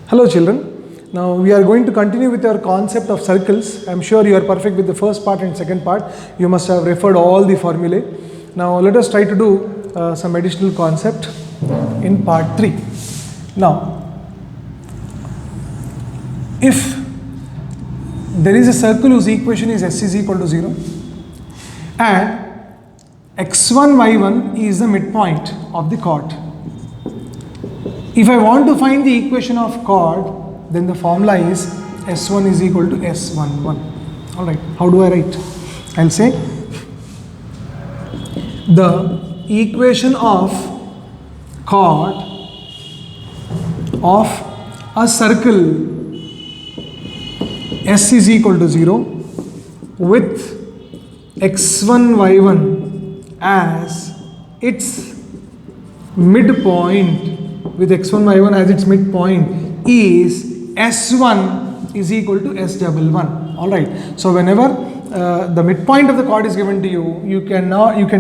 Hello children, now we are going to continue with our concept of circles. I am sure you are perfect with the first part and second part. You must have referred all the formulae. Now let us try to do some additional concept in part 3. Now, if there is a circle whose equation is s is equal to 0 and x1, y1 is the midpoint of the chord. If I want to find the equation of chord, then the formula is S1 is equal to S11. Alright, how do I write? I'll say the equation of chord of a circle S is equal to 0 with x1, y1 as its midpoint, with x1, y1 as its midpoint is S1 is equal to S11. Alright, so whenever the midpoint of the chord is given to you, you can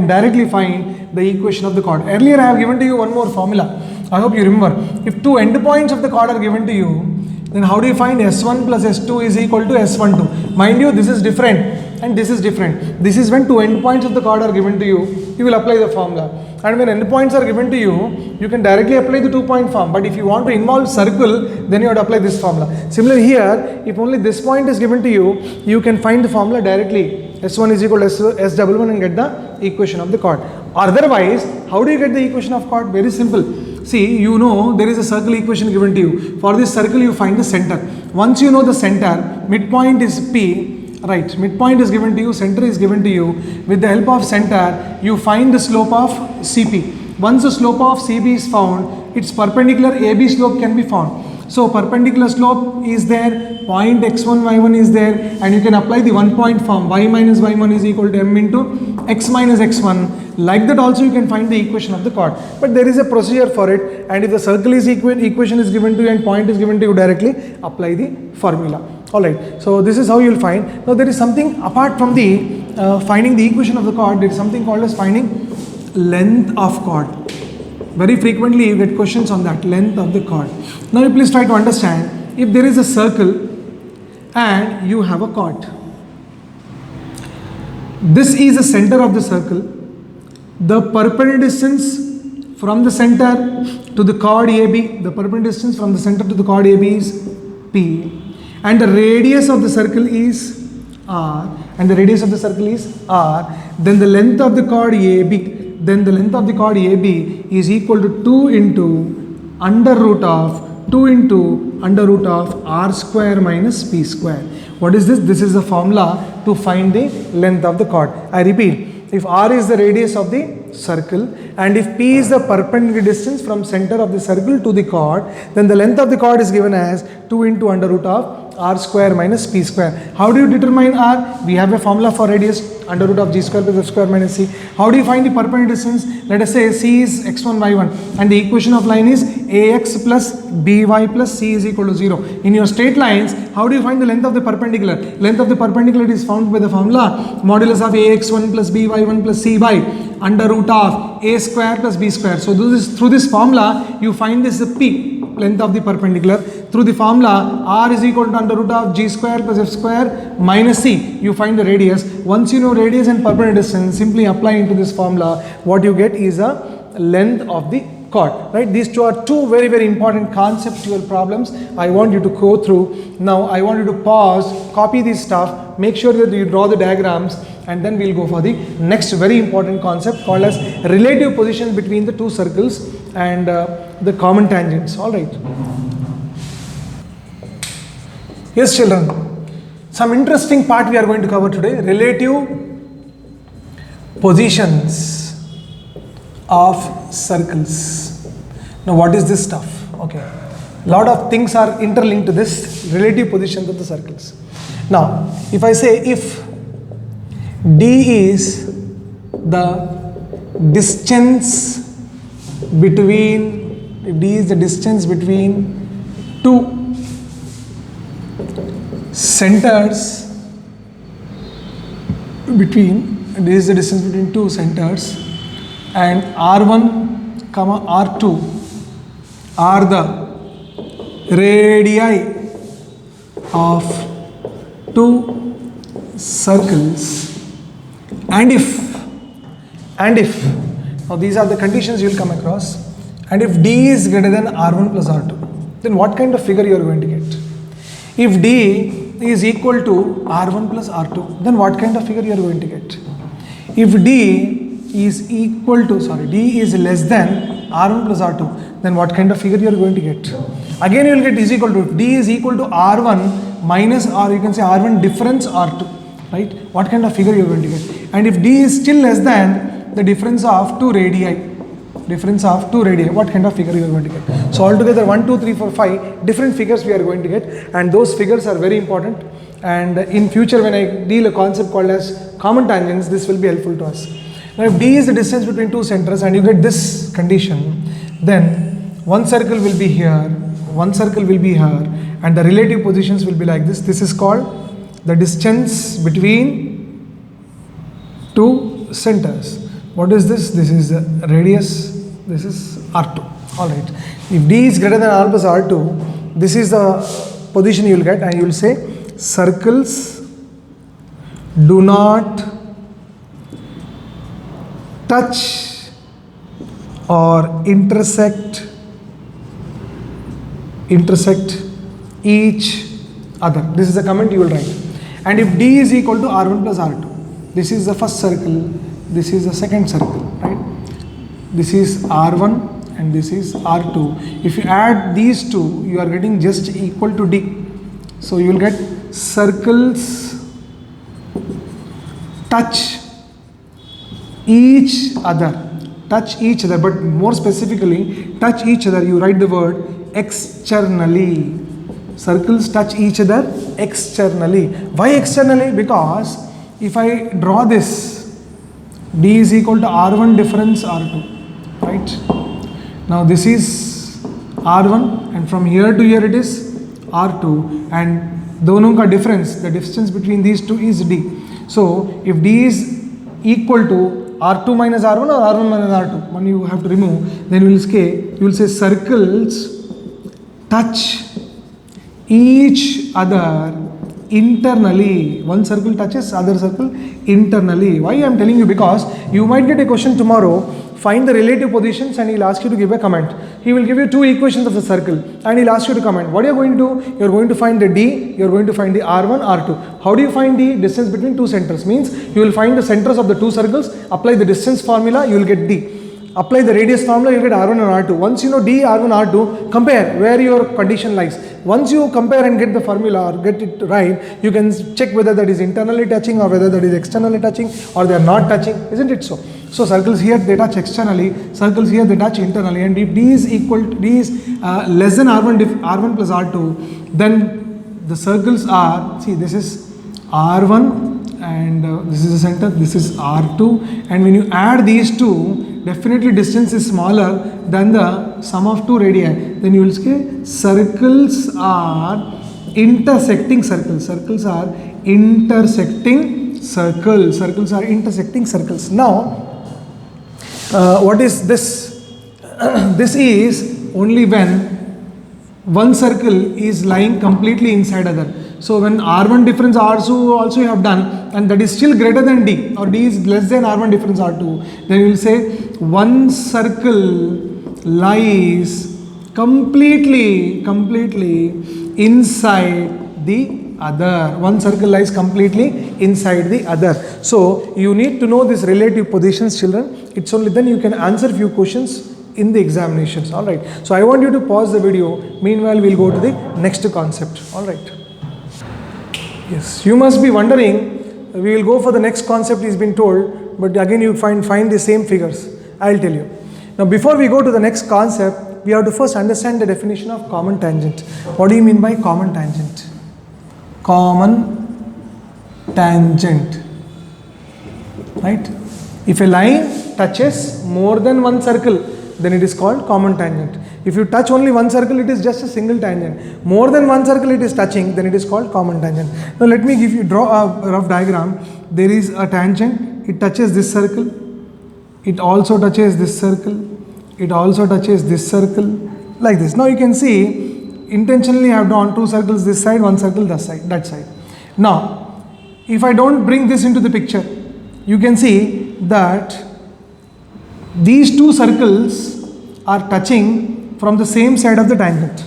directly find the equation of the chord. Earlier I have given to you one more formula. I hope you remember. If two endpoints of the chord are given to you, then how do you find S1 plus S2 is equal to S12? Mind you, this is different and this is different. This is when two endpoints of the chord are given to you, you will apply the formula. And when endpoints are given to you, you can directly apply the 2-point form. But if you want to involve circle, then you have to apply this formula. Similarly here, if only this point is given to you, you can find the formula directly. S1 is equal to S11 and get the equation of the chord. Otherwise, how do you get the equation of chord? Very simple. See, you know there is a circle equation given to you. For this circle, you find the center. Once you know the center, midpoint is P. Right, midpoint is given to you, center is given to you. With the help of center, you find the slope of CP. Once the slope of CP is found, its perpendicular AB slope can be found. So perpendicular slope is there, point x1, y1 is there, and you can apply the 1-point form. Y minus y1 is equal to m into x minus x1. Like that also you can find the equation of the chord. But there is a procedure for it, and if the circle is equation is given to you and point is given to you directly, apply the formula. Alright, so this is how you will find. Now there is something apart from the finding the equation of the chord, there is something called as finding length of chord. Very frequently you get questions on that, length of the chord. Now you please try to understand, if there is a circle and you have a chord. This is the center of the circle. The perpendicular distance from the center to the chord AB, the perpendicular distance from the center to the chord AB is P. And the radius of the circle is R, and the radius of the circle is R, then the length of the chord AB, then the length of the chord AB is equal to 2 into under root of R square minus P square. What is this? This is the formula to find the length of the chord. I repeat, if R is the radius of the circle and if P is the perpendicular distance from center of the circle to the chord, then the length of the chord is given as 2 into under root of R square minus P square. How do you determine R? We have a formula for radius, under root of G square plus F square minus C. How do you find the perpendicular distance? Let us say C is x1, y1 and the equation of line is AX plus BY plus C is equal to 0. In your straight lines, how do you find the length of the perpendicular? Length of the perpendicular is found by the formula modulus of AX1 plus BY1 plus C by under root of A square plus B square. So through this formula, you find this P, length of the perpendicular. Through the formula, R is equal to under root of G square plus F square minus C. You find the radius. Once you know radius and perpendicular distance, simply apply into this formula. What you get is a length of the chord. Right? These two are two very, very important conceptual problems I want you to go through. Now, I want you to pause, copy this stuff, make sure that you draw the diagrams, and then we'll go for the next very important concept called as relative position between the two circles and the common tangents. Alright. Yes, children. Some interesting part we are going to cover today. Relative positions of circles. Now what is this stuff? Okay. Lot of things are interlinked to this relative positions of the circles. Now, if I say if D is the distance between, two centers this is the distance between two centers, and R1, R2 are the radii of two circles, and if now these are the conditions you will come across, and if D is greater than R1 plus R2, then what kind of figure you are going to get? If D is equal to R1 plus R2, then what kind of figure you are going to get? If D is less than R1 plus R2, then what kind of figure you are going to get? Again you will get is equal to, if D is equal to R1 minus, or you can say R1 difference R2, right? What kind of figure you are going to get? And if D is still less than the difference of two radii, what kind of figure you are going to get? So altogether 1, 2, 3, 4, 5 different figures we are going to get, and those figures are very important, and in future when I deal a concept called as common tangents, this will be helpful to us. Now if D is the distance between two centers and you get this condition, then one circle will be here, one circle will be here, and the relative positions will be like this. This is called the distance between two centers. What is this? This is the radius, this is R2. Alright. If D is greater than R plus R2, this is the position you will get, and you will say circles do not touch or intersect each other. This is the comment you will write. And if D is equal to R1 plus R2, this is the first circle, this is the second circle, right? This is R1 and this is R2. If you add these two, you are getting just equal to D. So you will get circles touch each other, but more specifically touch each other, you write the word externally. Circles touch each other externally. Why externally? Because if I draw this, D is equal to R1 difference R2, right? Now this is R1 and from here to here it is R2, and दोनों का difference, the distance between these two is D. So if D is equal to R2 minus R1 or R1 minus R2, when you have to remove, then you will say circles touch each other internally. One circle touches other circle internally. Why I am telling you? Because you might get a question tomorrow, find the relative positions, and he will ask you to give a comment. He will give you two equations of the circle and he will ask you to comment. What are you going to do? You are going to find the D, you are going to find the R1, R2. How do you find the distance between two centers? Means you will find the centers of the two circles, apply the distance formula, you will get D. Apply the radius formula, you will get R1 and R2. Once you know D, R1, R2, compare where your condition lies. Once you compare and get the formula or get it right, you can check whether that is internally touching or whether that is externally touching or they are not touching, isn't it so? So circles here they touch externally, circles here they touch internally, and if D is less than R1 plus R2, then the circles are, see, this is R1 and this is the center, this is R2, and when you add these two, definitely distance is smaller than the sum of two radii. Then you will say circles are intersecting circles. Circles are intersecting circles. Circles are intersecting circles. Now, what is this? This is only when one circle is lying completely inside other. So when R1 difference R2 also you have done, and that is still greater than D, or D is less than R1 difference R2, then you will say one circle lies completely inside the other. One circle lies completely inside the other. So you need to know this relative positions, children. It's only then you can answer few questions in the examinations. Alright. So I want you to pause the video. Meanwhile, we'll go to the next concept. Alright. Yes, you must be wondering, we will go for the next concept is been told, but again you find the same figures. I'll tell you. Now before we go to the next concept, we have to first understand the definition of common tangent. What do you mean by common tangent? Common tangent, right? If a line touches more than one circle, then it is called common tangent. If you touch only one circle, it is just a single tangent. More than one circle it is touching, then it is called common tangent. Now let me draw a rough diagram. There is a tangent, it touches this circle, it also touches this circle, it also touches this circle, like this. Now you can see intentionally I have drawn two circles this side, one circle that side. Now, if I don't bring this into the picture, you can see that these two circles are touching from the same side of the tangent.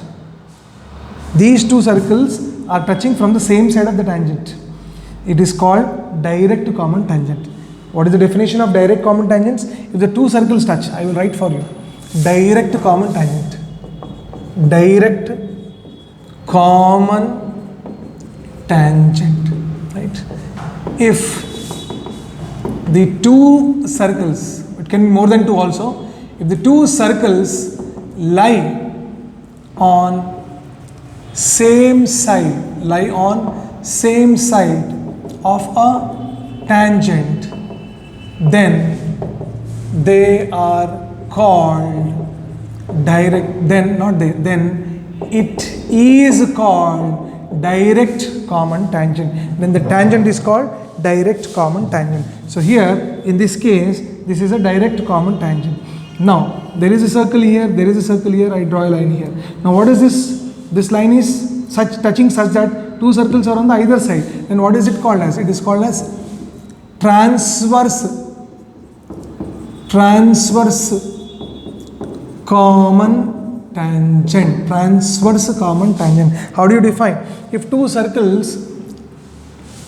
These two circles are touching from the same side of the tangent. It is called direct common tangent. What is the definition of direct common tangents? If the two circles touch, I will write for you. Direct common tangent. Direct common tangent. Right? If the two circles, it can be more than two also, if the two circles lie on same side of a tangent, then they are called it is called direct common tangent. Then the tangent is called direct common tangent. So here in this case, this is a direct common tangent. Now there is a circle here, there is a circle here, I draw a line here. Now what is this? This line is touching such that two circles are on the either side. Then what is it called as? It is called as transverse common tangent. Transverse common tangent. How do you define? If two circles,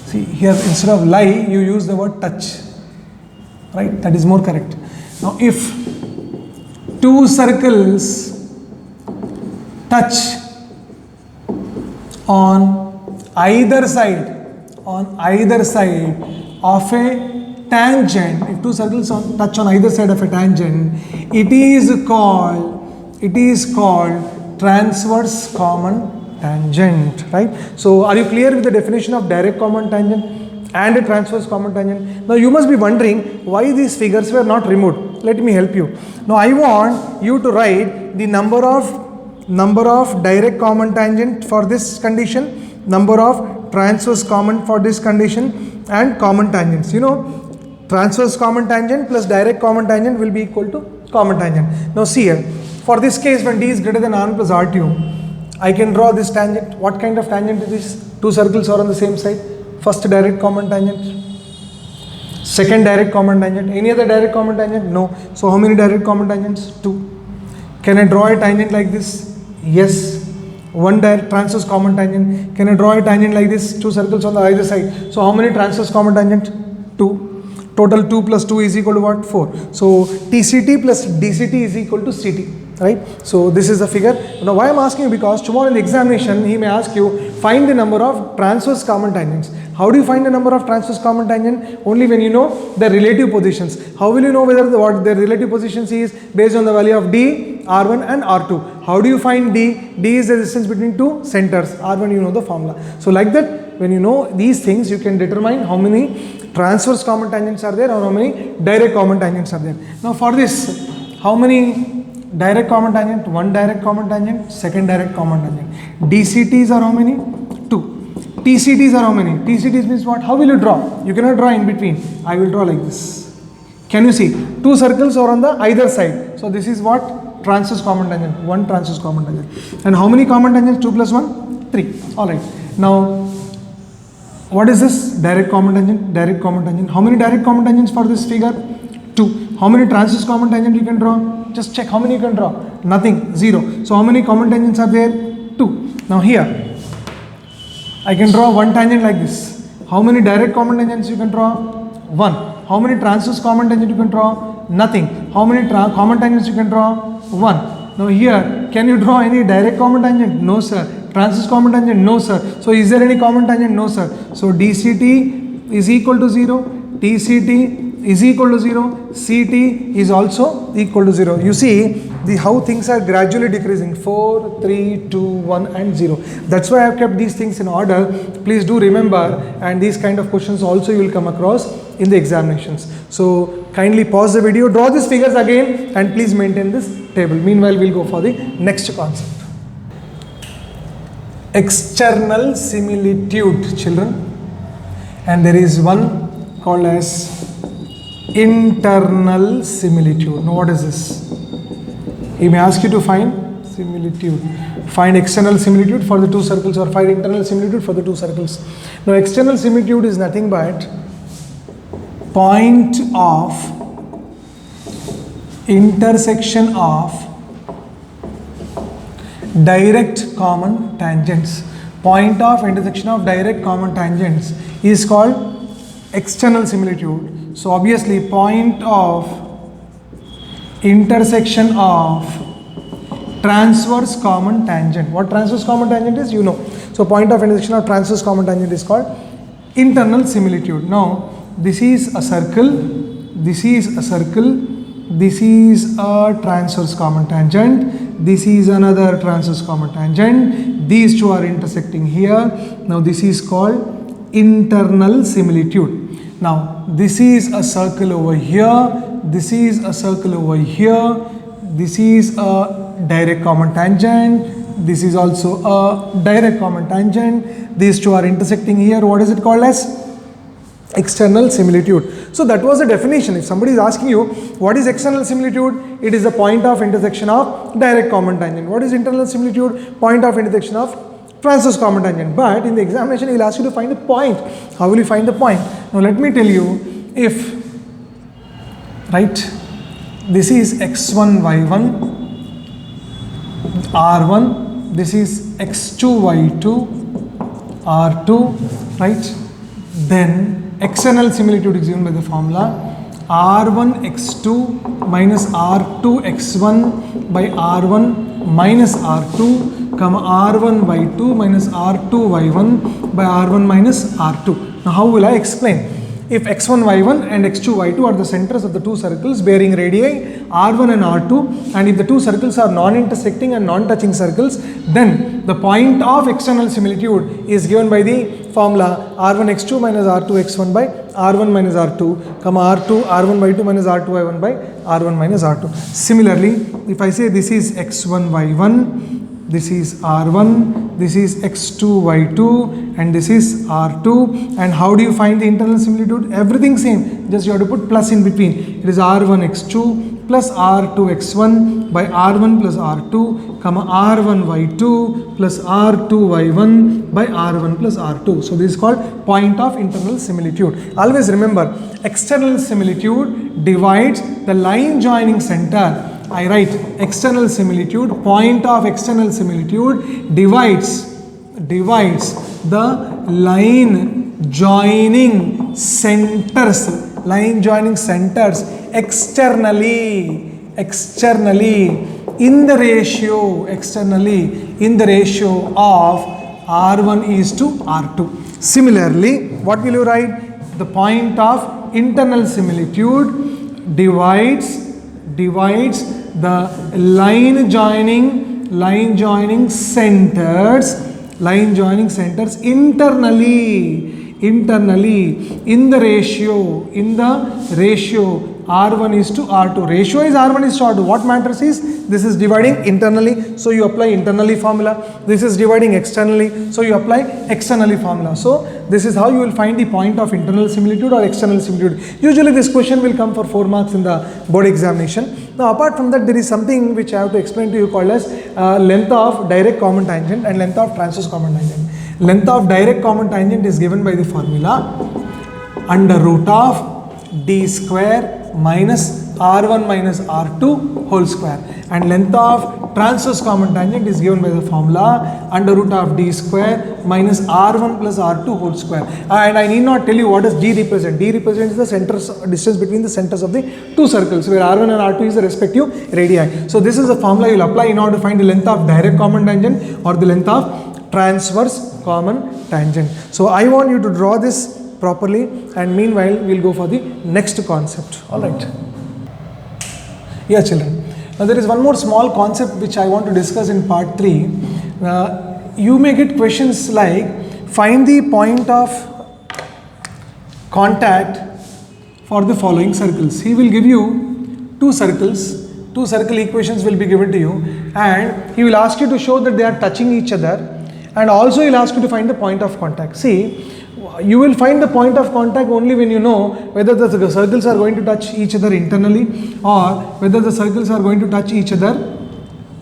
see here instead of lie you use the word touch, right? That is more correct. Now if two circles touch on either side of a tangent, if two circles touch on either side of a tangent, it is called transverse common tangent, right? So are you clear with the definition of direct common tangent and a transverse common tangent? Now you must be wondering why these figures were not removed. Let me help you. Now I want you to write the number of direct common tangent for this condition, number of transverse common for this condition, and common tangents. You know, transverse common tangent plus direct common tangent will be equal to common tangent. Now see here, for this case when d is greater than r1 plus r2, I can draw this tangent. What kind of tangent is this? Two circles are on the same side. First direct common tangent, second direct common tangent. Any other direct common tangent? No. So how many direct common tangents? Two. Can I draw a tangent like this? Yes. One transverse common tangent. Can I draw a tangent like this? Two circles on the either side. So how many transverse common tangent? Two. Total 2 plus 2 is equal to what? 4. So TCT plus DCT is equal to CT, right? So this is the figure. Now why I'm asking you, because tomorrow in the examination he may ask you find the number of transverse common tangents. How do you find the number of transverse common tangent? Only when you know the relative positions. How will you know whether what their relative positions is? Based on the value of D, R1 and R2. How do you find D? D is the distance between two centers. R1 you know the formula. So like that, when you know these things, you can determine how many transverse common tangents are there or how many direct common tangents are there. Now for this, how many direct common tangent? One direct common tangent, second direct common tangent. DCTs are how many? 2. TCTs are how many? TCTs means what? How will you draw? You cannot draw in between. I will draw like this. Can you see? Two circles are on the either side. So this is what? Transverse common tangent. One transverse common tangent. And how many common tangents? 2 plus 1? 3. Alright. Now, what is this? Direct common tangent. Direct common tangent. How many direct common tangents for this figure? 2. How many transverse common tangent you can draw? Just check how many you can draw. Nothing. 0. So how many common tangents are there? 2. Now here, I can draw one tangent like this. How many direct common tangents you can draw? 1. How many transverse common tangent you can draw? Nothing. How many common tangents you can draw? 1. Now here, can you draw any direct common tangent? No sir. Transverse common tangent? No sir. So is there any common tangent? No sir. So DCT is equal to 0. TCT is equal to 0. CT is also equal to 0. You see how things are gradually decreasing. 4, 3, 2, 1 and 0. That's why I have kept these things in order. Please do remember, and these kind of questions also you will come across in the examinations. So kindly pause the video, draw these figures again and please maintain this table. Meanwhile, we'll go for the next concept. External similitude, children. And there is one called as internal similitude. Now what is this? He may ask you to find similitude. Find external similitude for the two circles, or find internal similitude for the two circles. Now external similitude is nothing but point of intersection of direct common tangents. Point of intersection of direct common tangents is called external similitude. So obviously point of intersection of transverse common tangent. What transverse common tangent is, you know. So point of intersection of transverse common tangent is called internal similitude. Now this is a circle, this is a circle, this is a transverse common tangent, this is another transverse common tangent, these two are intersecting here. Now this is called internal similitude. Now this is a circle over here, this is a circle over here, this is a direct common tangent, this is also a direct common tangent, these two are intersecting here. What is it called as? External similitude. So that was the definition. If somebody is asking you what is external similitude, it is the point of intersection of direct common tangent. What is internal similitude? Point of intersection of transverse common tangent. But in the examination he will ask you to find the point. How will you find the point? Now let me tell you, if, right, this is x1 y1 r1, this is x2 y2 r2, right, then external similitude is given by the formula r1 x2 minus r2 x1 by r1 minus r2, r1 y2 minus r2 y1 by r1 minus r2. Now how will I explain? If x1 y1 and x2 y2 are the centers of the two circles bearing radii r1 and r2, and if the two circles are non-intersecting and non-touching circles, then the point of external similitude is given by the formula r1 x2 minus r2 x1 by r1 minus r2, r2 r1 y2 minus r2 y1 by r1 minus r2. Similarly, if I say this is x1 y1, this is r1, this is x2 y2, and this is r2. And how do you find the internal similitude? Everything same, just you have to put plus in between. It is r1 x2 plus r2 x1 by r1 plus r2, r1 y2 plus r2 y1 by r1 plus r2. So this is called point of internal similitude. Always remember, external similitude divides the line joining center. I write external similitude, point of external similitude divides the line joining centers externally in the ratio of r1 is to r2. Similarly, what will you write? The point of internal similitude divides the line joining centers internally in the ratio r1 is to r2. Ratio is r1 is to r2. What matters is this is dividing internally, so you apply internally formula. This is dividing externally, so you apply externally formula. So this is how you will find the point of internal similitude or external similitude. Usually this question will come for 4 marks in the board examination. Now apart from that, there is something which I have to explain to you called as length of direct common tangent and length of transverse common tangent. Length of direct common tangent is given by the formula under root of d square minus r1 minus r2 whole square, and length of transverse common tangent is given by the formula under root of d square minus r1 plus r2 whole square. And I need not tell you what does d represent. D represents the centers, distance between the centers of the two circles where r1 and r2 is the respective radii. So this is the formula you will apply in order to find the length of direct common tangent or the length of transverse common tangent. So I want you to draw this properly, and meanwhile we will go for the next concept. Alright. Yeah, children. Now there is one more small concept which I want to discuss in part 3. You may get questions like find the point of contact for the following circles. He will give you two circles. Two circle equations will be given to you, and he will ask you to show that they are touching each other, and also he will ask you to find the point of contact. See, you will find the point of contact only when you know whether the circles are going to touch each other internally or whether the circles are going to touch each other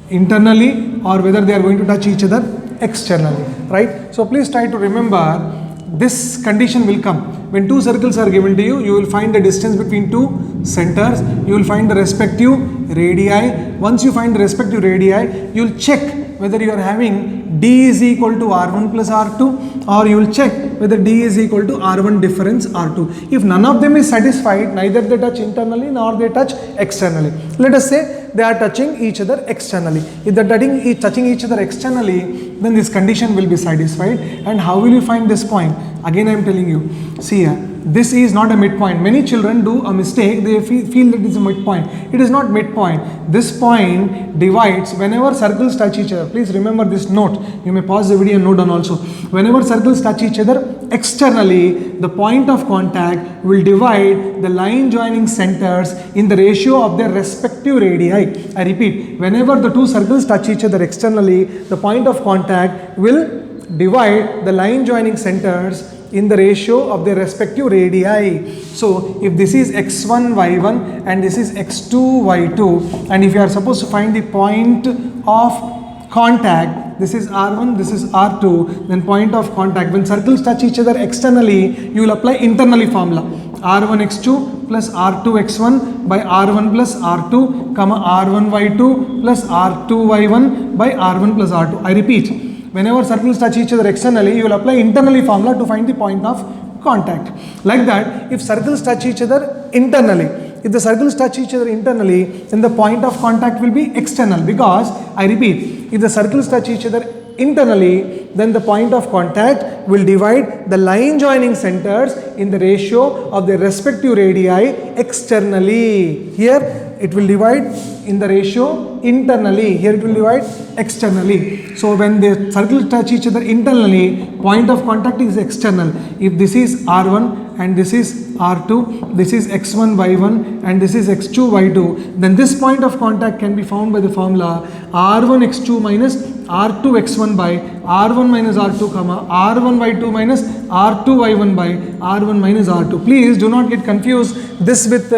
internally or whether they are going to touch each other externally, right? So please try to remember this condition will come. When two circles are given to you, you will find the distance between two centers, you will find the respective radii. Once you find the respective radii, you will check whether you are having d is equal to r1 plus r2, or you will check whether d is equal to r1 difference r2. If none of them is satisfied, neither they touch internally nor they touch externally. Let us say they are touching each other externally. If they are touching each other externally, then this condition will be satisfied. And how will you find this point? Again I am telling you, see here, this is not a midpoint. Many children do a mistake, they feel that it is a midpoint. It is not midpoint. This point divides whenever circles touch each other. Please remember this note. You may pause the video and note down also. Whenever circles touch each other externally, the point of contact will divide the line joining centers in the ratio of their respective radii. I repeat, whenever the two circles touch each other externally, the point of contact will divide the line joining centers in the ratio of their respective radii. So if this is x1 y1 and this is x2 y2, and if you are supposed to find the point of contact, this is r1, this is r2, then point of contact, when circles touch each other externally, you will apply internally formula r1 x2 plus r2 x1 by r1 plus r2 comma r1 y2 plus r2 y1 by r1 plus r2. I repeat, whenever circles touch each other externally, you will apply internally formula to find the point of contact. Like that, if circles touch each other internally, if the circles touch each other internally, then the point of contact will be external, because I repeat, if the circles touch each other internally, then the point of contact will divide the line joining centers in the ratio of their respective radii externally. Here it will divide in the ratio internally, here it will divide externally. So when the circles touch each other internally, point of contact is external. If this is r1 and this is r2, this is x1 y1 and this is x2 y2, then this point of contact can be found by the formula r1 x2 minus r2 x1 by r1 minus r2 comma r1 y2 minus r2 y1 by r1 minus r2. Please do not get confused this with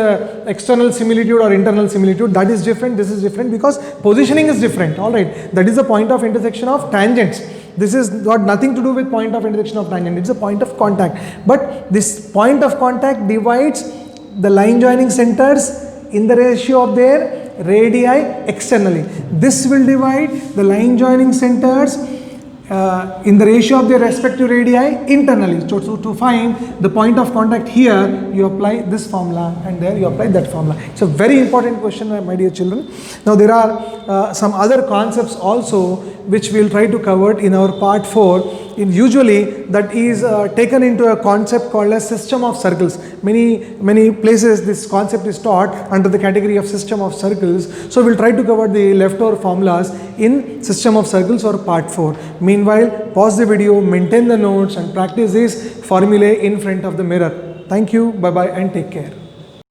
external similitude or internal similitude. That is different, this is different, because positioning is different. Alright, that is the point of intersection of tangents. This is got nothing to do with point of intersection of tangent, it's a point of contact. But this point of contact divides the line joining centers in the ratio of their radii externally. This will divide the line joining centers in the ratio of their respective radii internally. So to find the point of contact here, you apply this formula, and there you apply that formula. It's a very important question, my dear children. Now there are some other concepts also which we will try to cover in our part 4. Usually that is taken into a concept called as system of circles. Many places this concept is taught under the category of system of circles. So we will try to cover the leftover formulas in system of circles or part 4. Meanwhile, pause the video, maintain the notes and practice these formulae in front of the mirror. Thank you, bye bye and take care.